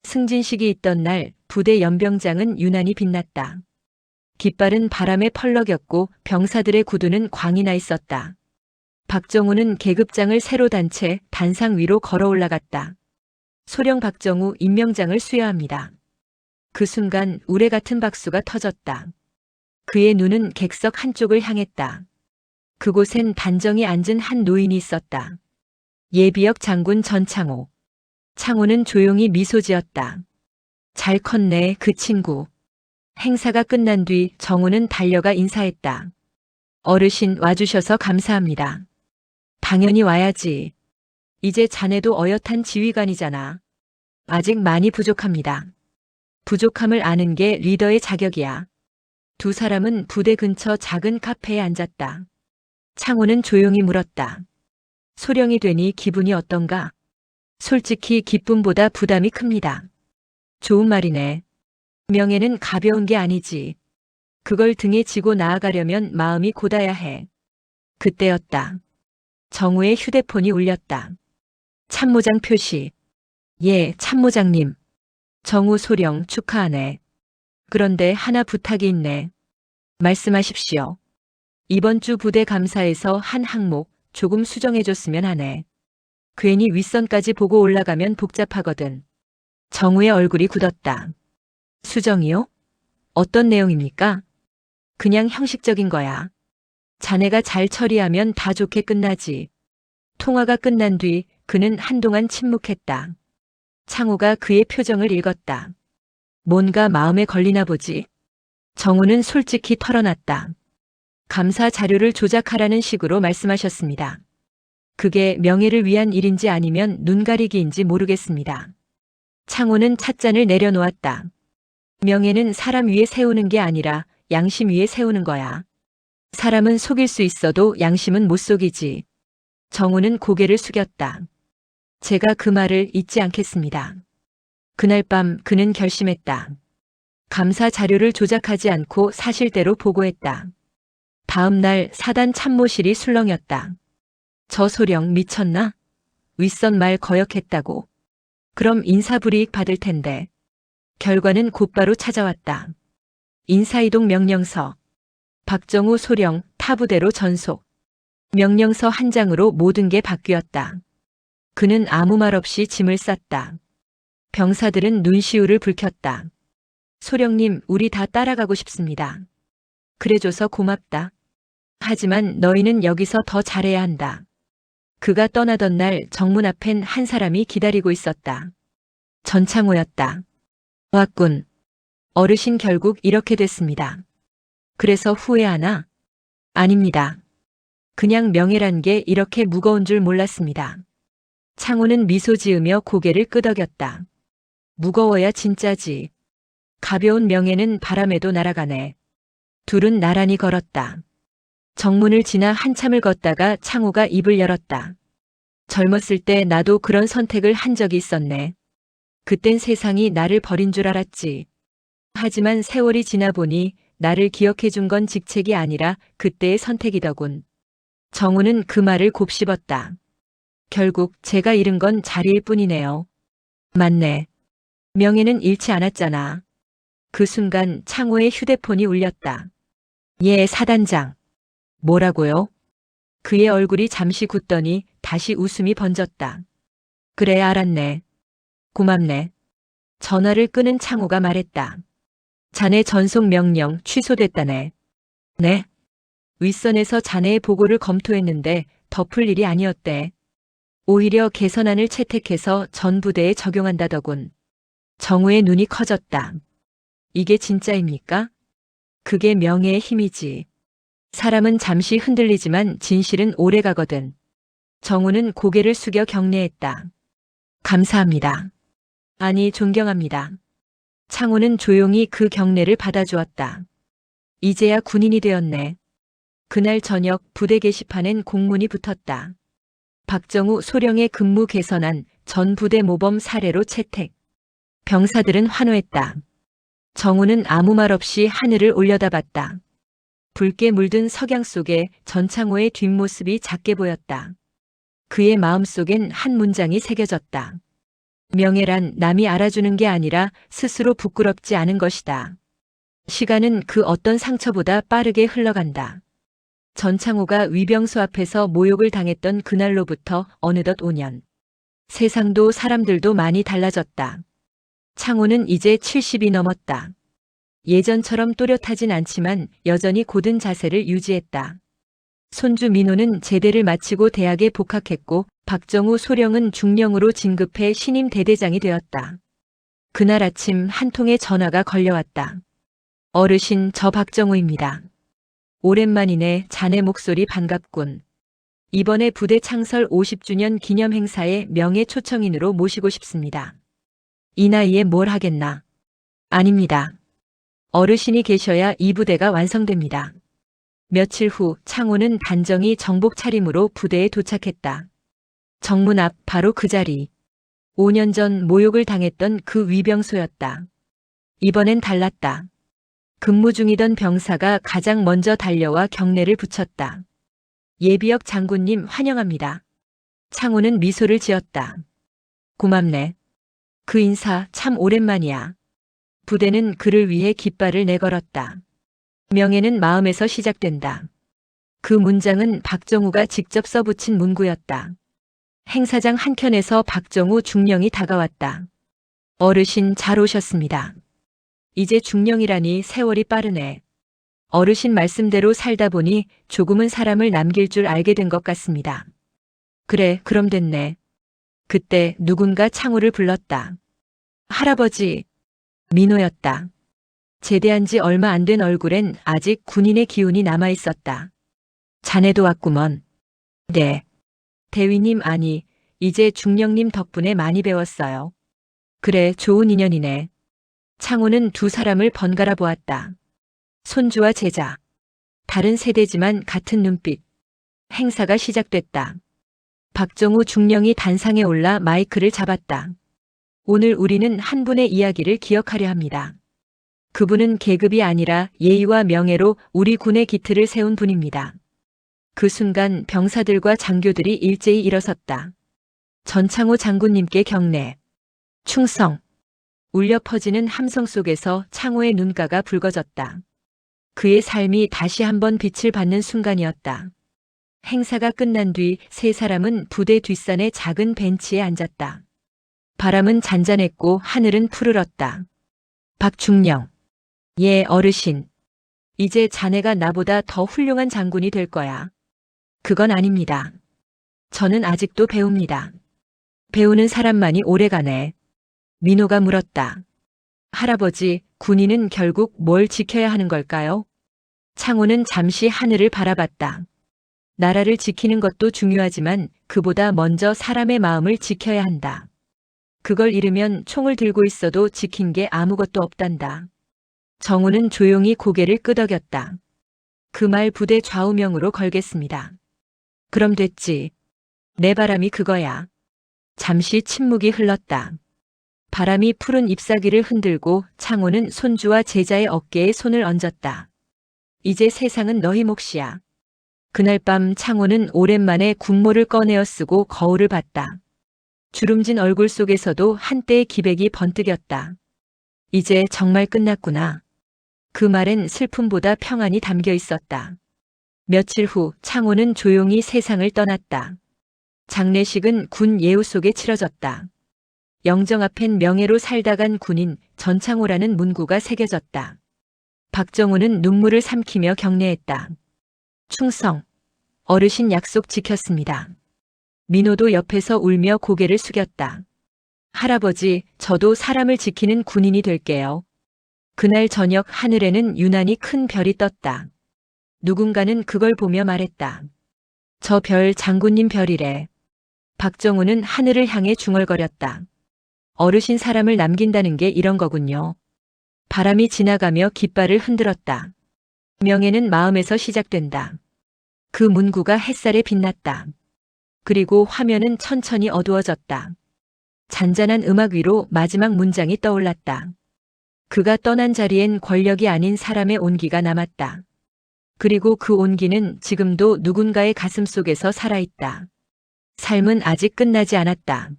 승진식이 있던 날 부대 연병장은 유난히 빛났다. 깃발은 바람에 펄럭였고 병사들의 구두는 광이 나 있었다. 박정우는 계급장을 새로 단 채 단상 위로 걸어 올라갔다. 소령 박정우 임명장을 수여합니다. 그 순간 우레 같은 박수가 터졌다. 그의 눈은 객석 한쪽을 향했다. 그곳엔 단정히 앉은 한 노인이 있었다. 예비역 장군 전창호. 창호는 조용히 미소 지었다. 잘 컸네, 그 친구. 행사가 끝난 뒤 정우는 달려가 인사했다. 어르신 와주셔서 감사합니다. 당연히 와야지. 이제 자네도 어엿한 지휘관이잖아. 아직 많이 부족합니다. 부족함을 아는 게 리더의 자격이야. 두 사람은 부대 근처 작은 카페에 앉았다. 창호는 조용히 물었다. 소령이 되니 기분이 어떤가? 솔직히 기쁨보다 부담이 큽니다. 좋은 말이네. 명예는 가벼운 게 아니지. 그걸 등에 지고 나아가려면 마음이 곧아야 해. 그때였다. 정우의 휴대폰이 울렸다. 참모장 표시. 예, 참모장님. 정우 소령 축하하네. 그런데 하나 부탁이 있네. 말씀하십시오. 이번 주 부대 감사에서 한 항목 조금 수정해줬으면 하네. 괜히 윗선까지 보고 올라가면 복잡하거든. 정우의 얼굴이 굳었다. 수정이요? 어떤 내용입니까? 그냥 형식적인 거야. 자네가 잘 처리하면 다 좋게 끝나지. 통화가 끝난 뒤 그는 한동안 침묵했다. 창호가 그의 표정을 읽었다. 뭔가 마음에 걸리나 보지. 정우는 솔직히 털어놨다. 감사 자료를 조작하라는 식으로 말씀하셨습니다. 그게 명예를 위한 일인지 아니면 눈가리기인지 모르겠습니다. 창호는 찻잔을 내려놓았다. 명예는 사람 위에 세우는 게 아니라 양심 위에 세우는 거야. 사람은 속일 수 있어도 양심은 못 속이지. 정우는 고개를 숙였다. 제가 그 말을 잊지 않겠습니다. 그날 밤 그는 결심했다. 감사 자료를 조작하지 않고 사실대로 보고했다. 다음 날 사단 참모실이 술렁였다. 저 소령 미쳤나? 윗선 말 거역했다고. 그럼 인사불이익 받을 텐데. 결과는 곧바로 찾아왔다. 인사이동 명령서. 박정우 소령 타부대로 전속. 명령서 한 장으로 모든 게 바뀌었다. 그는 아무 말 없이 짐을 쌌다. 병사들은 눈시울을 붉혔다. 소령님, 우리 다 따라가고 싶습니다. 그래줘서 고맙다. 하지만 너희는 여기서 더 잘해야 한다. 그가 떠나던 날 정문 앞엔 한 사람이 기다리고 있었다. 전창호였다. 왔군. 어르신 결국 이렇게 됐습니다. 그래서 후회하나? 아닙니다. 그냥 명예란 게 이렇게 무거운 줄 몰랐습니다. 창호는 미소 지으며 고개를 끄덕였다. 무거워야 진짜지. 가벼운 명예는 바람에도 날아가네. 둘은 나란히 걸었다. 정문을 지나 한참을 걷다가 창호가 입을 열었다. 젊었을 때 나도 그런 선택을 한 적이 있었네. 그땐 세상이 나를 버린 줄 알았지. 하지만 세월이 지나 보니 나를 기억해 준 건 직책이 아니라 그때의 선택이더군. 정우는 그 말을 곱씹었다. 결국 제가 잃은 건 자리일 뿐이네요. 맞네. 명예는 잃지 않았잖아. 그 순간 창호의 휴대폰이 울렸다. 예, 사단장. 뭐라고요? 그의 얼굴이 잠시 굳더니 다시 웃음이 번졌다. 그래, 알았네. 고맙네. 전화를 끄는 창호가 말했다. 자네 전속 명령 취소됐다네. 네? 윗선에서 자네의 보고를 검토했는데 덮을 일이 아니었대. 오히려 개선안을 채택해서 전 부대에 적용한다더군. 정우의 눈이 커졌다. 이게 진짜입니까? 그게 명예의 힘이지. 사람은 잠시 흔들리지만 진실은 오래 가거든. 정우는 고개를 숙여 경례했다. 감사합니다. 아니, 존경합니다. 창호는 조용히 그 경례를 받아주었다. 이제야 군인이 되었네. 그날 저녁 부대 게시판엔 공문이 붙었다. 박정우 소령의 근무 개선안 전 부대 모범 사례로 채택. 병사들은 환호했다. 정우는 아무 말 없이 하늘을 올려다봤다. 붉게 물든 석양 속에 전창호의 뒷모습이 작게 보였다. 그의 마음속엔 한 문장이 새겨졌다. 명예란 남이 알아주는 게 아니라 스스로 부끄럽지 않은 것이다. 시간은 그 어떤 상처보다 빠르게 흘러간다. 전창호가 위병소 앞에서 모욕을 당했던 그날로부터 어느덧 5년. 세상도 사람들도 많이 달라졌다. 창호는 이제 70이 넘었다. 예전처럼 또렷하진 않지만 여전히 곧은 자세를 유지했다. 손주 민호는 제대를 마치고 대학에 복학했고 박정우 소령은 중령으로 진급해 신임 대대장이 되었다. 그날 아침 한 통의 전화가 걸려왔다. 어르신, 저 박정우입니다. 오랜만이네. 자네 목소리 반갑군. 이번에 부대 창설 50주년 기념 행사에 명예 초청인으로 모시고 싶습니다. 이 나이에 뭘 하겠나? 아닙니다. 어르신이 계셔야 이 부대가 완성됩니다. 며칠 후 창호는 단정히 정복 차림으로 부대에 도착했다. 정문 앞 바로 그 자리. 5년 전 모욕을 당했던 그 위병소였다. 이번엔 달랐다. 근무 중이던 병사가 가장 먼저 달려와 경례를 붙였다. 예비역 장군님 환영합니다. 창호는 미소를 지었다. 고맙네. 그 인사 참 오랜만이야. 부대는 그를 위해 깃발을 내걸었다. 명예는 마음에서 시작된다. 그 문장은 박정우가 직접 써붙인 문구였다. 행사장 한켠에서 박정우 중령이 다가왔다. 어르신 잘 오셨습니다. 이제 중령이라니 세월이 빠르네. 어르신 말씀대로 살다 보니 조금은 사람을 남길 줄 알게 된 것 같습니다. 그래, 그럼 됐네. 그때 누군가 창호를 불렀다. 할아버지. 민호였다. 제대한 지 얼마 안 된 얼굴엔 아직 군인의 기운이 남아 있었다. 자네도 왔구먼. 네. 대위님 아니, 이제 중령님 덕분에 많이 배웠어요. 그래, 좋은 인연이네. 창호는 두 사람을 번갈아 보았다. 손주와 제자. 다른 세대지만 같은 눈빛. 행사가 시작됐다. 박정우 중령이 단상에 올라 마이크를 잡았다. 오늘 우리는 한 분의 이야기를 기억하려 합니다. 그분은 계급이 아니라 예의와 명예로 우리 군의 기틀을 세운 분입니다. 그 순간 병사들과 장교들이 일제히 일어섰다. 전창호 장군님께 경례. 충성. 울려 퍼지는 함성 속에서 창호의 눈가가 붉어졌다. 그의 삶이 다시 한번 빛을 받는 순간이었다. 행사가 끝난 뒤 세 사람은 부대 뒷산의 작은 벤치에 앉았다. 바람은 잔잔했고 하늘은 푸르렀다. 박중령. 예, 어르신. 이제 자네가 나보다 더 훌륭한 장군이 될 거야. 그건 아닙니다. 저는 아직도 배웁니다. 배우는 사람만이 오래가네. 민호가 물었다. 할아버지, 군인은 결국 뭘 지켜야 하는 걸까요? 창호는 잠시 하늘을 바라봤다. 나라를 지키는 것도 중요하지만 그보다 먼저 사람의 마음을 지켜야 한다. 그걸 잃으면 총을 들고 있어도 지킨 게 아무것도 없단다. 정우는 조용히 고개를 끄덕였다. 그 말 부대 좌우명으로 걸겠습니다. 그럼 됐지. 내 바람이 그거야. 잠시 침묵이 흘렀다. 바람이 푸른 잎사귀를 흔들고 창호는 손주와 제자의 어깨에 손을 얹었다. 이제 세상은 너희 몫이야. 그날 밤 창호는 오랜만에 군모를 꺼내어 쓰고 거울을 봤다. 주름진 얼굴 속에서도 한때의 기백이 번뜩였다. 이제 정말 끝났구나. 그 말엔 슬픔보다 평안이 담겨 있었다. 며칠 후 창호는 조용히 세상을 떠났다. 장례식은 군 예우 속에 치러졌다. 영정 앞엔 명예로 살다 간 군인 전창호라는 문구가 새겨졌다. 박정우는 눈물을 삼키며 경례했다. 충성. 어르신 약속 지켰습니다. 민호도 옆에서 울며 고개를 숙였다. 할아버지, 저도 사람을 지키는 군인이 될게요. 그날 저녁 하늘에는 유난히 큰 별이 떴다. 누군가는 그걸 보며 말했다. 저 별 장군님 별이래. 박정우는 하늘을 향해 중얼거렸다. 어르신 사람을 남긴다는 게 이런 거군요. 바람이 지나가며 깃발을 흔들었다. 명예는 마음에서 시작된다. 그 문구가 햇살에 빛났다. 그리고 화면은 천천히 어두워졌다. 잔잔한 음악 위로 마지막 문장이 떠올랐다. 그가 떠난 자리엔 권력이 아닌 사람의 온기가 남았다. 그리고 그 온기는 지금도 누군가의 가슴 속에서 살아있다. 삶은 아직 끝나지 않았다.